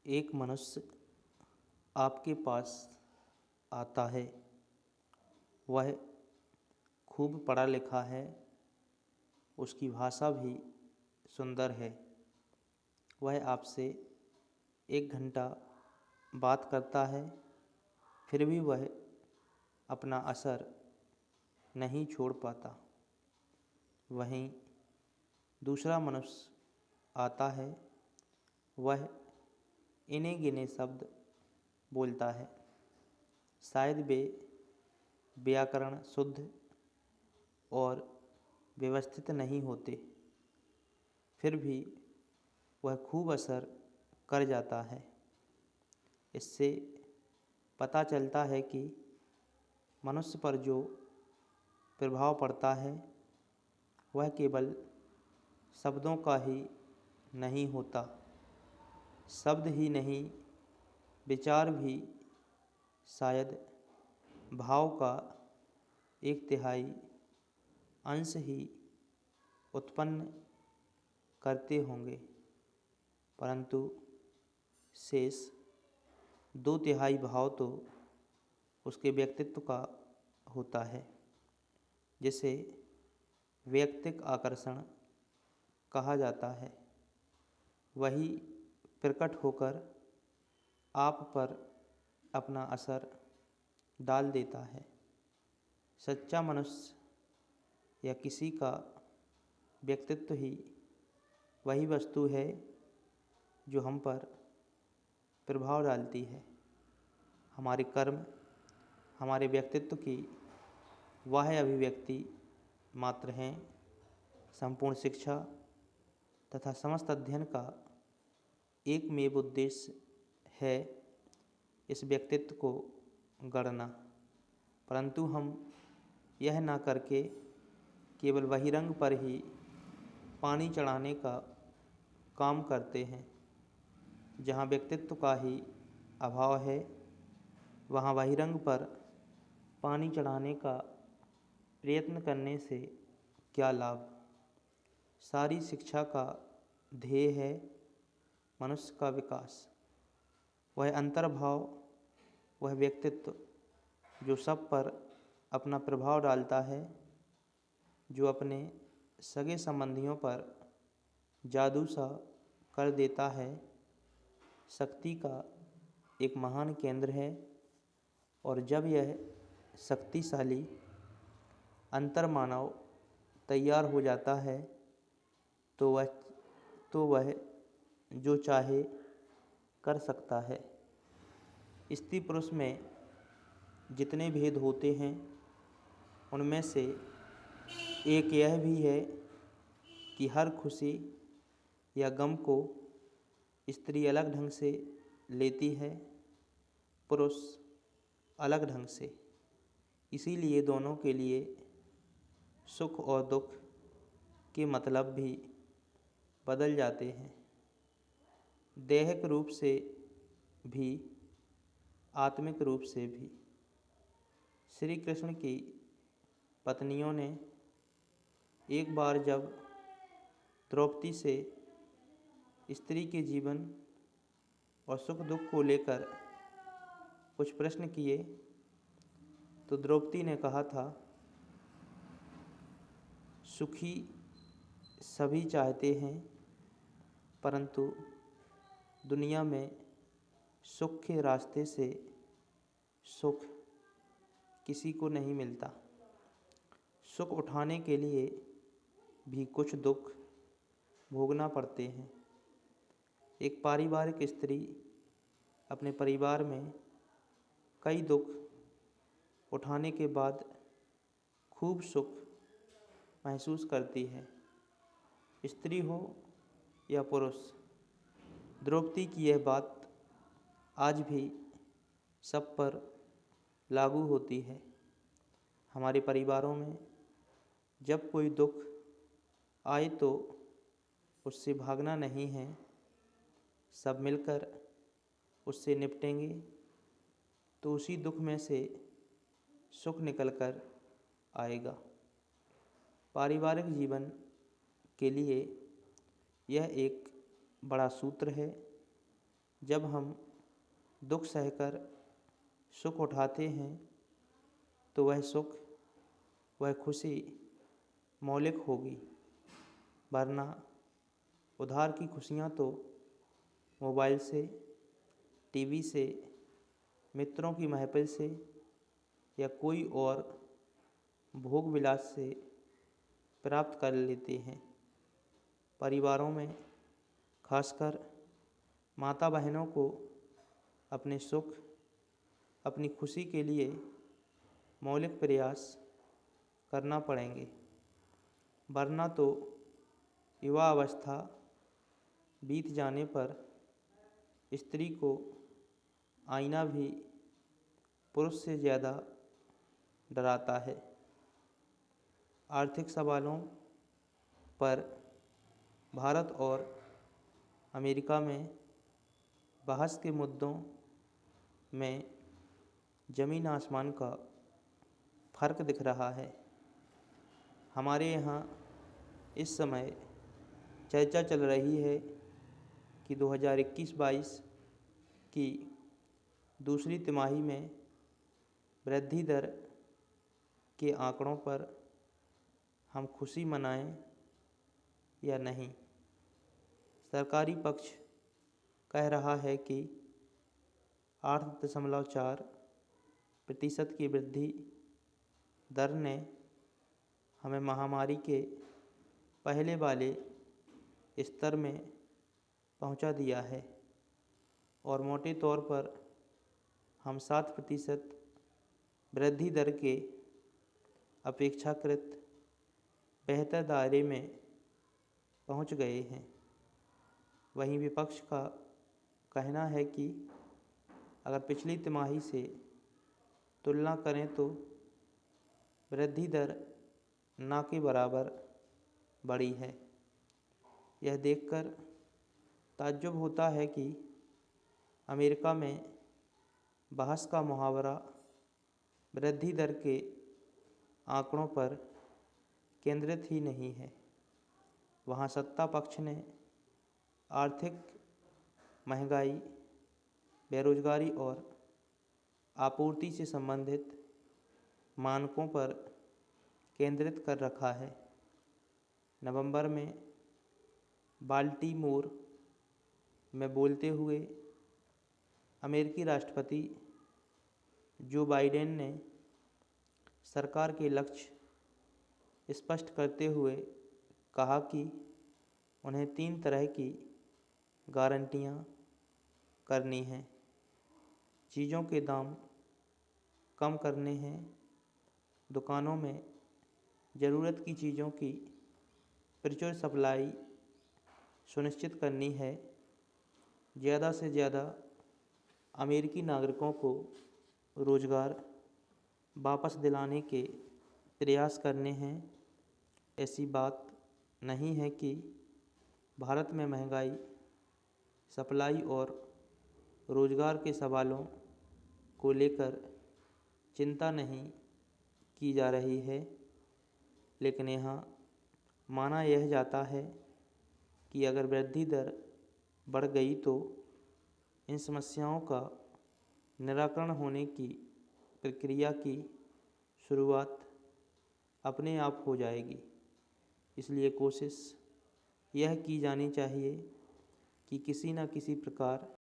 एक मनुष्य आपके पास आता है। वह खूब पढ़ा लिखा है, उसकी भाषा भी सुंदर है। वह आपसे 1 घंटा बात करता है, फिर भी वह अपना असर नहीं छोड़ पाता। वहीं दूसरा मनुष्य आता है, वह इने गिने शब्द बोलता है। शायद वे व्याकरण शुद्ध और व्यवस्थित नहीं होते, फिर भी वह खूब असर कर जाता है। इससे पता चलता है कि मनुष्य पर जो प्रभाव पड़ता है वह केवल शब्दों का ही नहीं होता। शब्द ही नहीं, विचार भी शायद भाव का 1/3 अंश ही उत्पन्न करते होंगे, परंतु शेष 2/3 भाव तो उसके व्यक्तित्व का होता है, जिसे वैयक्तिक आकर्षण कहा जाता है। वही प्रकट होकर आप पर अपना असर डाल देता है। सच्चा मनुष्य या किसी का व्यक्तित्व ही वही वस्तु है जो हम पर प्रभाव डालती है। हमारे कर्म हमारे व्यक्तित्व की वह अभिव्यक्ति मात्र हैं। संपूर्ण शिक्षा तथा समस्त अध्ययन का एकमेव उद्देश्य है इस व्यक्तित्व को गढ़ना, परंतु हम यह ना करके केवल बहिरंग पर ही पानी चढ़ाने का काम करते हैं। जहाँ व्यक्तित्व का ही अभाव है, वहाँ बहिरंग पर पानी चढ़ाने का प्रयत्न करने से क्या लाभ। सारी शिक्षा का ध्येय है मनुष्य का विकास। वह अंतर्भाव, वह व्यक्तित्व जो सब पर अपना प्रभाव डालता है, जो अपने सगे संबंधियों पर जादू सा कर देता है, शक्ति का एक महान केंद्र है। और जब यह शक्तिशाली अंतर्मानव तैयार हो जाता है तो वह जो चाहे कर सकता है। स्त्री पुरुष में जितने भेद होते हैं, उनमें से एक यह भी है कि हर खुशी या गम को स्त्री अलग ढंग से लेती है, पुरुष अलग ढंग से। इसीलिए दोनों के लिए सुख और दुख के मतलब भी बदल जाते हैं, दैहिक रूप से भी, आत्मिक रूप से भी। श्री कृष्ण की पत्नियों ने एक बार जब द्रौपदी से स्त्री के जीवन और सुख दुख को लेकर कुछ प्रश्न किए तो द्रौपदी ने कहा था, सुखी सभी चाहते हैं, परंतु दुनिया में सुख के रास्ते से सुख किसी को नहीं मिलता। सुख उठाने के लिए भी कुछ दुख भोगना पड़ते हैं। एक पारिवारिक स्त्री अपने परिवार में कई दुख उठाने के बाद खूब सुख महसूस करती है। स्त्री हो या पुरुष, द्रौपदी की यह बात आज भी सब पर लागू होती है। हमारे परिवारों में जब कोई दुख आए तो उससे भागना नहीं है, सब मिलकर उससे निपटेंगे तो उसी दुख में से सुख निकल कर आएगा। पारिवारिक जीवन के लिए यह एक बड़ा सूत्र है। जब हम दुख सहकर सुख उठाते हैं तो वह सुख, वह खुशी मौलिक होगी, वरना उधार की खुशियाँ तो मोबाइल से, टीवी से, मित्रों की महफ़िल से या कोई और भोग विलास से प्राप्त कर लेते हैं। परिवारों में खासकर माता बहनों को अपने सुख, अपनी खुशी के लिए मौलिक प्रयास करना पड़ेंगे, वरना तो युवा अवस्था बीत जाने पर स्त्री को आईना भी पुरुष से ज़्यादा डराता है। आर्थिक सवालों पर भारत और अमेरिका में बहस के मुद्दों में ज़मीन आसमान का फ़र्क दिख रहा है। हमारे यहाँ इस समय चर्चा चल रही है कि 2021-22 की दूसरी तिमाही में वृद्धि दर के आंकड़ों पर हम खुशी मनाएं या नहीं। सरकारी पक्ष कह रहा है कि 8.4% की वृद्धि दर ने हमें महामारी के पहले वाले स्तर में पहुंचा दिया है और मोटे तौर पर हम 7% वृद्धि दर के अपेक्षाकृत बेहतर दायरे में पहुंच गए हैं। वहीं विपक्ष का कहना है कि अगर पिछली तिमाही से तुलना करें तो वृद्धि दर ना के बराबर बढ़ी है। यह देखकर ताज्जुब होता है कि अमेरिका में बहस का मुहावरा वृद्धि दर के आंकड़ों पर केंद्रित ही नहीं है। वहाँ सत्ता पक्ष ने आर्थिक महंगाई, बेरोजगारी और आपूर्ति से संबंधित मानकों पर केंद्रित कर रखा है। नवंबर में बाल्टीमोर में बोलते हुए अमेरिकी राष्ट्रपति जो बाइडेन ने सरकार के लक्ष्य स्पष्ट करते हुए कहा कि उन्हें 3 तरह की गारंटियां करनी हैं। चीज़ों के दाम कम करने हैं, दुकानों में ज़रूरत की चीज़ों की प्रचुर सप्लाई सुनिश्चित करनी है, ज़्यादा से ज़्यादा अमेरिकी नागरिकों को रोज़गार वापस दिलाने के प्रयास करने हैं। ऐसी बात नहीं है कि भारत में महंगाई, सप्लाई और रोज़गार के सवालों को लेकर चिंता नहीं की जा रही है, लेकिन यहाँ माना यह जाता है कि अगर वृद्धि दर बढ़ गई तो इन समस्याओं का निराकरण होने की प्रक्रिया की शुरुआत अपने आप हो जाएगी। इसलिए कोशिश यह की जानी चाहिए कि किसी न किसी प्रकार